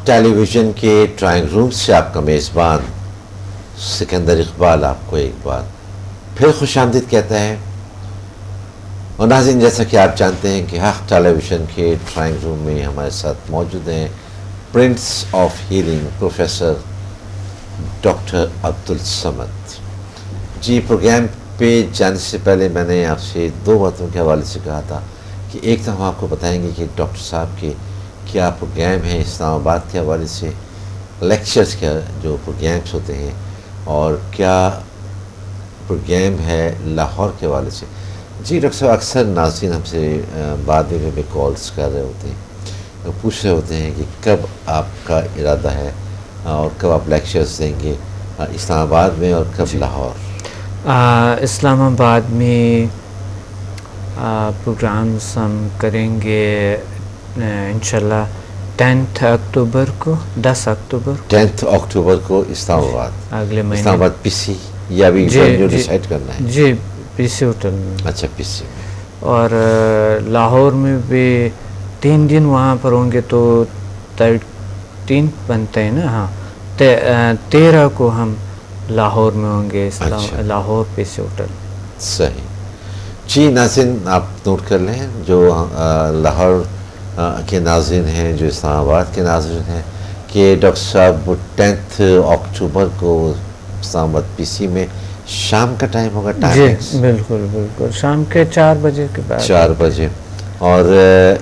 ٹیلی vision کے drawing room سے آپ کا میزبان سکندر اقبال آپ کو ایک بار پھر خوش آمدید کہتا ہے. اور ناظرین، جیسا کہ آپ جانتے ہیں کہ حق ٹیلی ویژن کے ڈرائنگ روم میں ہمارے ساتھ موجود ہیں prince of healing professor doctor Abdussamad ji. Programme پہ جانے سے پہلے میں نے آپ سے دو باتوں کے حوالے سے کہا تھا کہ ایک تو ہم آپ کو بتائیں گے کہ ڈاکٹر صاحب کے کیا پروگرام ہیں اسلام آباد کے حوالے سے، لیکچرز کا جو پروگرامس ہوتے ہیں، اور کیا پروگرام ہے لاہور کے حوالے سے. جی ڈاکٹر صاحب، اکثر ناظرین ہم سے بعد میں ہمیں کالز کر رہے ہوتے ہیں، پوچھ رہے ہوتے ہیں کہ کب آپ کا ارادہ ہے اور کب آپ لیکچرز دیں گے اسلام آباد میں اور کب لاہور. اسلام آباد میں پروگرامس ہم کریں گے انشاءاللہ 10 اکتوبر کو 10 اکتوبر کو اسلام آباد، اگلے مہینے. اسلام آباد پی سی یا بھی جو ڈیسائیڈ کرنا ہے؟ جی پی سی ہوٹل میں. اچھا، پی سی میں. اور لاہور میں بھی 3 دن وہاں پر ہوں گے تو 13 بنتے ہیں نا. ہاں 13 کو ہم لاہور میں ہوں گے. اچھا. لاہور پی سی ہوٹل. صحیح. جی ناظرین، آپ نوٹ کر لیں، جو لاہور کے ناظرین ہیں، جو اسلام آباد کے ناظرین ہیں، کہ ڈاکٹر صاحب 10 اکتوبر کو اسلام آباد پی سی میں شام کا ٹائم ہوگا. جی بالکل بالکل، شام کے 4 بجے کے بعد. 4 بجے. اور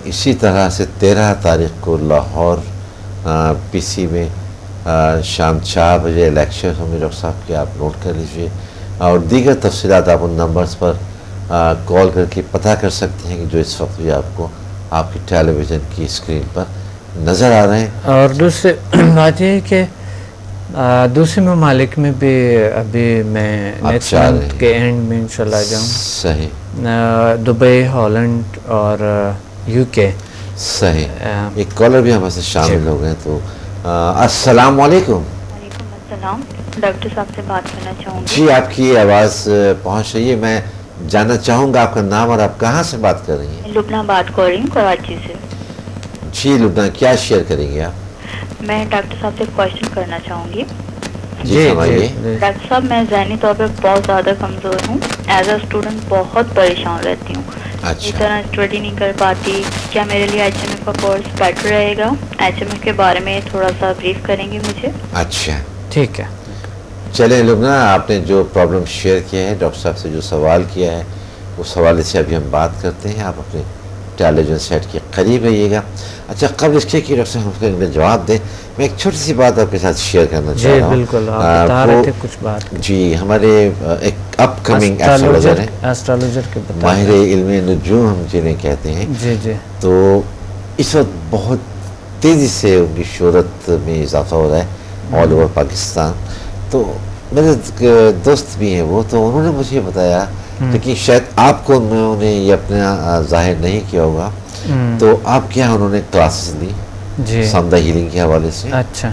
اسی طرح سے 13 تاریخ کو لاہور پی سی میں شام 4 بجے لیکچر ہوں گے ڈاکٹر صاحب کے. آپ نوٹ کر لیجیے، اور دیگر تفصیلات آپ ان نمبرز پر کال کر کے پتہ کر سکتے ہیں کہ جو اس وقت بھی آپ کو آپ کی ٹیلی ویژن کی اسکرین پر نظر آ رہے ہیں. اور دوسری بات یہ ہے کہ دوسرے ممالک میں بھی ابھی میں نیکسٹ منتھ کے اینڈ میں انشاءاللہ جاؤں. صحیح. دبئی، ہالینڈ اور یو کے. صحیح. ایک کالر بھی ہمارے سے شامل ہو گئے. تو السلام علیکم. وعلیکم السلام. ڈاکٹر صاحب سے بات کرنا چاہوں گی. جی آپ کی آواز پہنچ رہی ہے. میں جاننا چاہوں گا آپ کا نام اور آپ کہاں سے بات کر رہی ہیں؟ لبنہ بات کر رہی ہوں، کراچی سے. جی لبنہ، کیا شیئر کریں گے آپ؟ میں ڈاکٹر صاحب سے کوشچن کرنا چاہوں گی. جی فرمائیے. ڈاکٹر صاحب، میں ذہنی طور پہ بہت زیادہ کمزور ہوں. ایز اے اسٹوڈنٹ بہت پریشان رہتی ہوں. اس طرح اسٹڈی نہیں کر پاتی. کیا میرے لیے ایچ ایم ایف کا کورس بیٹر رہے گا؟ ایچ ایم ایف کے بارے میں تھوڑا سا بریف کریں گے مجھے؟ اچھا ٹھیک ہے. چلیں لبنہ، آپ نے جو پرابلم شیئر کیا ہے، ڈاکٹر صاحب سے جو سوال کیا ہے، اس حوالے سے ابھی ہم بات کرتے ہیں. آپ اپنے ٹیلی ویژن سیٹ کے قریب رہیے گا. اچھا، قبل اس کے کہ ڈاکٹر صاحب ہم جواب دیں، میں ایک چھوٹی سی بات آپ کے ساتھ شیئر کرنا چاہ رہا ہوں. جی بالکل، آپ بتا رہے تھے کچھ بات. جی، ہمارے ایک اپ کمنگ ایسٹرولوجر ہیں، ایسٹرولوجر کے ماہر علم نجوم ہم جنہیں کہتے ہیں. جی جی. تو اس وقت بہت تیزی سے ان کی شہرت میں اضافہ ہو رہا ہے آل اوور پاکستان. تو میرے دوست بھی ہیں وہ، تو انہوں نے مجھے یہ بتایا، لیکن شاید آپ کو انہوں نے یہ اپنا ظاہر نہیں کیا ہوگا، تو آپ کیا انہوں نے کلاسز لی جی سامدہ ہیلنگ کے حوالے سے. اچھا.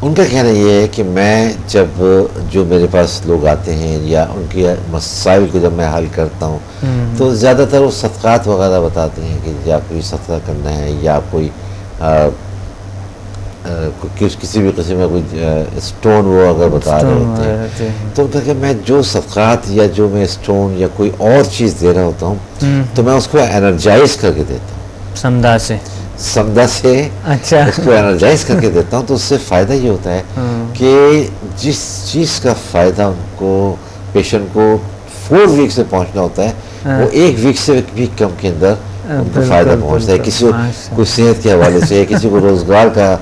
ان کا کہنا یہ ہے کہ میں جب جو میرے پاس لوگ آتے ہیں یا ان کے مسائل کو جب میں حل کرتا ہوں، تو زیادہ تر وہ صدقات وغیرہ بتاتے ہیں کہ یا کوئی صدقہ کرنا ہے یا کوئی کسی بھی قسم کا کوئی اسٹون وہ اگر بتا رہے ہوتے ہیں، تو ان کا کہ میں جو صدقات یا جو میں اسٹون یا کوئی اور چیز دے رہا ہوتا ہوں تو میں اس کو انرجائز کر کے دیتا ہوں. سمدہ سے اچھا اس کو انرجائز کر کے دیتا ہوں. تو اس سے فائدہ یہ ہوتا ہے کہ جس چیز کا فائدہ ان کو پیشنٹ کو 4 ویک سے پہنچنا ہوتا ہے، وہ 1 ویک سے بھی کم کے اندر ان کو فائدہ پہنچتا ہے. کسی کو کوئی صحت کے حوالے سے، کسی کو روزگار کا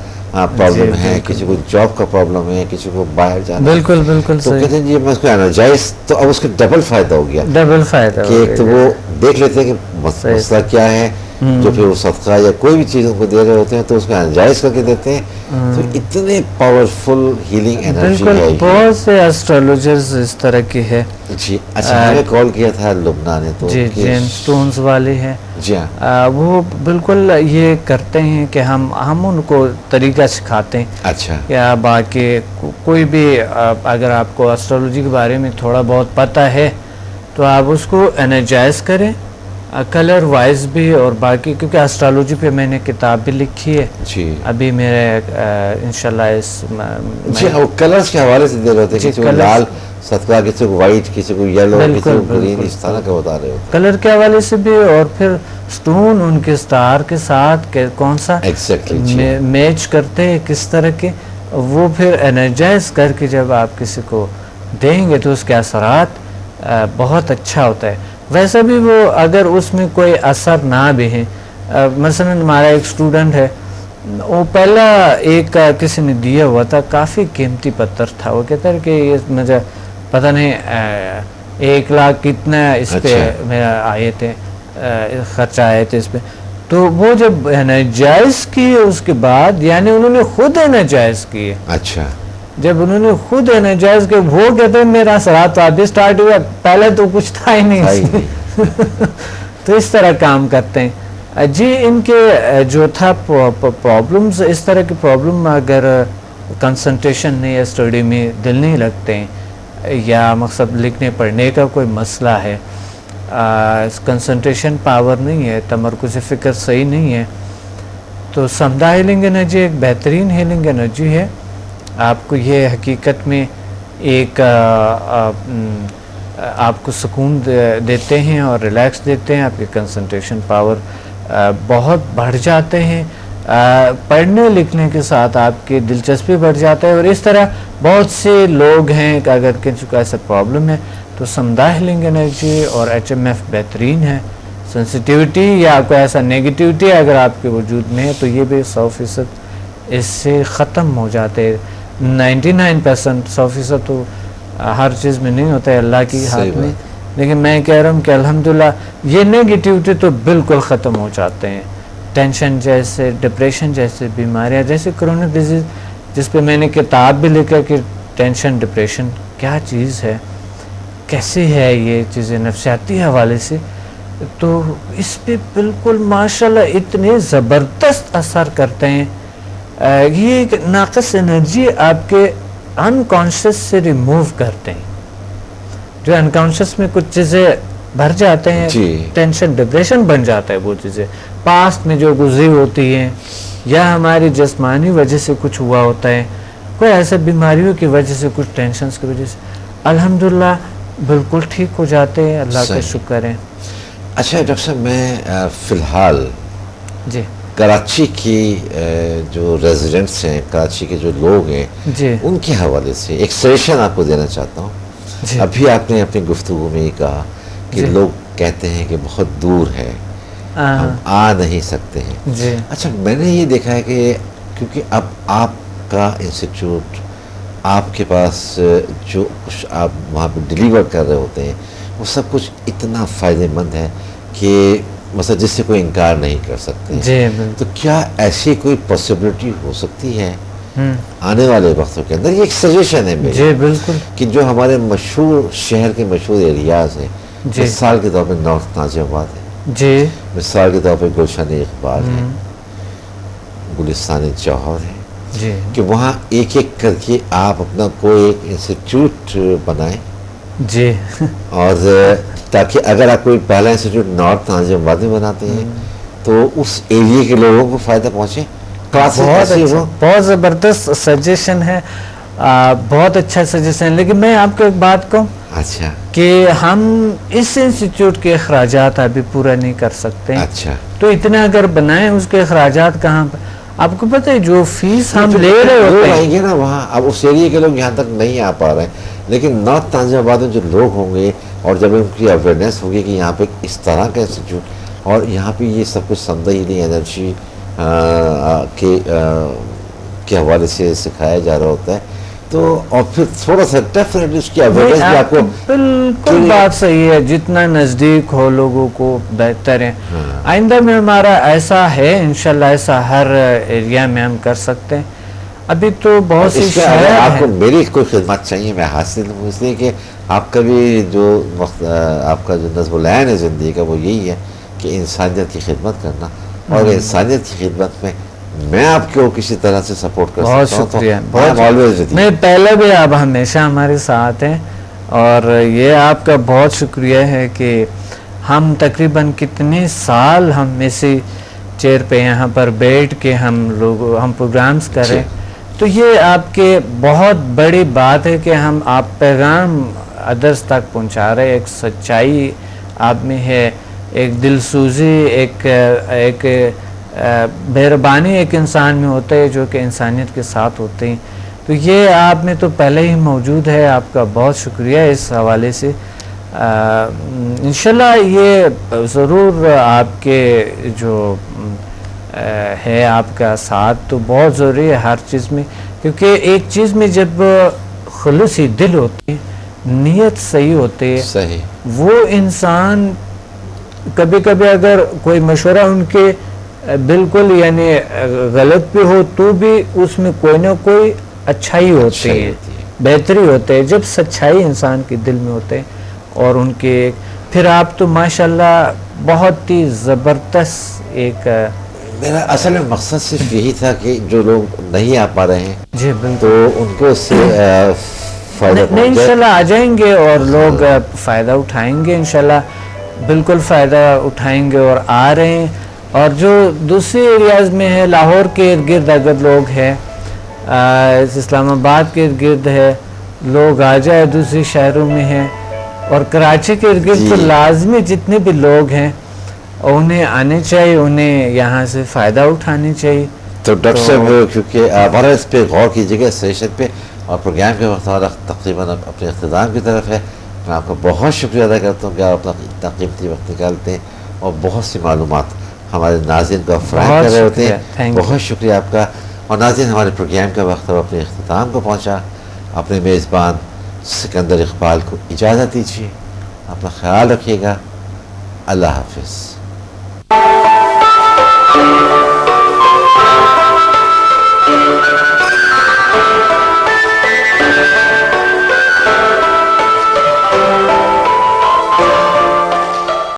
پرابلم ہے، کسی کو جاب کا پرابلم ہے، کسی کو باہر جانا. بالکل بالکل. تو کہتے ہیں جی میں اس کو انرجائز، تو اب اس کا ڈبل فائدہ ہو گیا. ڈبل فائدہ کہ ایک تو وہ دیکھ لیتے ہیں کہ مسئلہ کیا ہے، جو پھر وہ صدقہ یا کوئی بھی چیز ان کو دے رہے ہوتے ہیں تو اس کو انرجائز کر کے دیتے ہیں. تو اتنے پاورفل ہیلنگ انرجی ہے. بالکل، بہت سے ایسٹرولوجرز اس طرح کی ہے. جی اچھا، ہمیں کال کیا تھا لبنہ نے، تو جی جیم سٹونز والے ہیں. جی ہاں، وہ بالکل یہ کرتے ہیں کہ ہم ان کو طریقہ سکھاتے ہیں. اچھا. یا باقی کوئی بھی اگر آپ کو ایسٹرولوجی کے بارے میں تھوڑا بہت پتہ ہے تو آپ اس کو انرجائز کریں کلر وائز بھی اور باقی، کیونکہ اسٹرالوجی پہ میں نے کتاب بھی لکھی ہے جی ابھی میرے انشاءاللہ اس جی وہ کلرز کے حوالے سے دے رہے ہوتے ہیں، کسی کو لال صدقہ، کسی کو وائٹ، کسی کو یلو، کسی کو گرین، اس طرح کا بتا رہے ہوتے کلر کے حوالے سے بھی، اور پھر سٹون ان کے سٹار کے ساتھ کون سا ایگزیکٹلی میچ کرتے ہیں کس طرح کے، وہ پھر انرجائز کر کے جب آپ کسی کو دیں گے تو اس کے اثرات بہت اچھا ہوتا ہے. ویسے بھی وہ اگر اس میں کوئی اثر نہ بھی ہے، مثلا ہمارا ایک اسٹوڈنٹ ہے، وہ پہلا ایک کسی نے دیا ہوا تھا، کافی قیمتی پتھر تھا، وہ کہتا ہے کہ یہ مجھے پتہ نہیں 1 لاکھ کتنا اس پہ میرا آئے تھے، خرچہ آئے تھے اس پہ. تو وہ جب انرجائز کیے اس کے بعد، یعنی انہوں نے خود انرجائز کیے، اچھا جب انہوں نے خود انرجائز کیا، وہ کہتے ہیں میرا اثرات تو ابھی سٹارٹ ہوا، پہلے تو کچھ تھا ہی نہیں. تو اس طرح کام کرتے ہیں. جی ان کے جو تھا پرابلمز، اس طرح کے پرابلم، اگر کنسنٹریشن نہیں ہے، اسٹڈی میں دل نہیں لگتے ہیں، یا مقصد لکھنے پڑھنے کا کوئی مسئلہ ہے، کنسنٹریشن پاور نہیں ہے، تمرکز فکر صحیح نہیں ہے، تو سمدھا ہیلنگ انرجی ایک بہترین ہیلنگ انرجی ہے. آپ کو یہ حقیقت میں ایک آپ کو سکون دیتے ہیں اور ریلیکس دیتے ہیں، آپ کے کنسنٹریشن پاور بہت بڑھ جاتے ہیں، پڑھنے لکھنے کے ساتھ آپ کی دلچسپی بڑھ جاتا ہے. اور اس طرح بہت سے لوگ ہیں کہ اگر کسی کو ایسا پرابلم ہے تو سمدھا ہیلنگ انرجی اور HMF بہترین ہے. سینسٹیوٹی یا کوئی ایسا نیگیٹیوٹی اگر آپ کے وجود میں ہے تو یہ بھی 100% اس سے ختم ہو جاتے. 99% 100% تو ہر چیز میں نہیں ہوتا ہے، اللہ کی ہاتھ میں، لیکن میں کہہ رہا ہوں کہ الحمدللہ یہ نیگیٹیوٹی تو بالکل ختم ہو جاتے ہیں. ٹینشن جیسے، ڈپریشن جیسے بیماریاں، جیسے کرونک ڈیزیز جس پہ میں نے کتاب بھی لکھا کہ ٹینشن ڈپریشن کیا چیز ہے، کیسے ہے یہ چیزیں نفسیاتی حوالے سے، تو اس پہ بالکل ماشاءاللہ اتنے زبردست اثر کرتے ہیں. یہ ایک ناقص انرجی آپ کے انکانشس سے ریموو کرتے ہیں. جو انکانشس میں کچھ چیزیں بھر جاتے ہیں، ٹینشن ڈپریشن بن جاتا ہے، وہ چیزیں پاسٹ میں جو گزری ہوتی ہیں، یا ہماری جسمانی وجہ سے کچھ ہوا ہوتا ہے، کوئی ایسے بیماریوں کی وجہ سے، کچھ ٹینشنز کی وجہ سے، الحمدللہ بالکل ٹھیک ہو جاتے ہیں. اللہ کا شکر ہے. اچھا ڈاکٹر صاحب، میں فی الحال جی کراچی کی جو ریزیڈنٹس ہیں، کراچی کے جو لوگ ہیں، جی ان کے حوالے سے ایک سجیشن آپ کو دینا چاہتا ہوں. جی ابھی آپ نے اپنی گفتگو میں یہ کہا کہ لوگ کہتے ہیں کہ بہت دور ہے، ہم آ نہیں سکتے ہیں. جی اچھا میں نے یہ دیکھا ہے کہ کیونکہ اب آپ کا انسٹیٹیوٹ، آپ کے پاس جو کچھ آپ وہاں پہ ڈیلیور کر رہے ہوتے ہیں، وہ سب کچھ اتنا فائدہ مند ہے کہ مثلا جس سے کوئی انکار نہیں کر سکتے. جی تو کیا ایسی کوئی پاسبلٹی ہو سکتی ہے آنے والے وقتوں کے اندر؟ یہ ایک سجیشن ہے میری، جی بالکل، کہ جو ہمارے مشہور شہر کے مشہور ایریاز ہیں، مثال کے طور پہ نارتھ نازم آباد ہے، جی مثال کے طور پہ گلشن اقبال ہے، گلستان جوہر ہے، جی کہ وہاں ایک ایک کر کے آپ اپنا کوئی ایک انسٹیٹیوٹ بنائیں، جی اور تاکہ اگر آپ کوئی پہلا انسٹیٹیوٹ نارتھ نازم آباد میں بناتے ہیں تو اس ایریے کے لوگوں کو فائدہ پہنچے. بہت زبردست سجیشن ہے، بہت اچھا سجیشن ہے. لیکن میں آپ کو ایک بات کہوں، اچھا کہ ہم اس انسٹیٹیوٹ کے اخراجات ابھی پورا نہیں کر سکتے. اچھا تو اتنے اگر بنائیں، اس کے اخراجات کہاں پر؟ آپ کو پتہ ہے جو فیس ہم لے رہے ہوتے ہیں گے نا وہاں، اب اس ایریے کے لوگ یہاں تک نہیں آ پا رہے ہیں، لیکن نارتھ نازم آباد میں جو لوگ ہوں گے اور جب ان کی اویئرنیس ہوگی کہ یہاں پہ اس طرح کا انسٹیٹیوٹ اور یہاں پہ یہ سب کچھ سمدھا ہیلنگ انرجی کے حوالے سے سکھایا جا رہا ہوتا ہے، تو اور پھر تھوڑا سا ڈیفینیٹلی اس کی اویئرنیس بھی آپ کو بالکل بات صحیح ہے، جتنا نزدیک ہو لوگوں کو بہتر ہے. آئندہ میں ہمارا ایسا ہے انشاءاللہ، ایسا ہر ایریا میں ہم کر سکتے ہیں. ابھی تو بہت سی شہر ہیں. آپ کو میری کوئی خدمات چاہیے میں حاصل ہوں، اس لیے کہ آپ کا بھی جو وقت آپ کا جو نظم العین ہے زندگی کا وہ یہی ہے کہ انسانیت کی خدمت کرنا، اور انسانیت کی خدمت میں میں آپ کو کسی طرح سے سپورٹ کر بہت سکتا ہوں. شکریہ، بہت میں پہلے بھی آپ ہمیشہ ہمارے ساتھ ہیں، اور یہ آپ کا بہت شکریہ ہے کہ ہم تقریباً کتنے سال ہم اسی چیئر پہ یہاں پر بیٹھ کے ہم پروگرامز کریں. تو یہ آپ کے بہت بڑی بات ہے کہ آپ پیغام ادرس تک پہنچا رہے. ایک سچائی آپ میں ہے, ایک دل سوزی, ایک مہربانی ایک انسان میں ہوتا ہے جو کہ انسانیت کے ساتھ ہوتے ہیں. تو یہ آپ میں تو پہلے ہی موجود ہے. آپ کا بہت شکریہ اس حوالے سے. انشاءاللہ یہ ضرور آپ کے جو ہے آپ کا ساتھ تو بہت ضروری ہے ہر چیز میں, کیونکہ ایک چیز میں جب خلوصی دل ہوتی ہے, نیت صحیح ہوتی ہے, صحیح, وہ انسان کبھی کبھی اگر کوئی مشورہ ان کے بالکل یعنی غلط بھی ہو تو بھی اس میں کوئی نہ کوئی اچھائی ہوتی ہے, بہتری ہوتے ہے جب سچائی انسان کے دل میں ہوتے ہیں. اور ان کے پھر آپ تو ماشاءاللہ بہت ہی زبردست ایک میرا اصل میں مقصد صرف یہی تھا کہ جو لوگ نہیں آ پا رہے ہیں جی تو ان کو اس سے فائدہ پہنچ جائے. انشاءاللہ آ جائیں گے اور لوگ فائدہ اٹھائیں گے, انشاءاللہ بالکل فائدہ اٹھائیں گے اور آ رہے ہیں. اور جو دوسری ایریاز میں ہے, لاہور کے ارد گرد اگر لوگ ہیں, اسلام آباد کے ارد گرد ہے, لوگ آ جائے, دوسری شہروں میں ہیں, اور کراچی کے ارد گرد تو لازمی جتنے بھی لوگ ہیں انہیں آنے چاہیے, انہیں یہاں سے فائدہ اٹھانے چاہیے. تو ڈاکٹر صاحب کیونکہ ہمارا اس پہ غور کیجیے گا سیشن پہ, اور پروگرام کے وقت ہمارا تقریباً اپنے اختتام کی طرف ہے. میں آپ کا بہت شکریہ ادا کرتا ہوں کہ آپ اپنا اتنا قیمتی وقت نکالتے ہیں اور بہت سی معلومات ہمارے ناظرین کو فراہم کر رہے ہوتے ہیں. بہت شکریہ آپ کا. اور ناظرین, ہمارے پروگرام کا وقت اب اپنے اختتام کو پہنچا. اپنے میزبان سکندر اقبال کو اجازت دیجیے. اپنا خیال رکھیے گا. اللہ حافظ.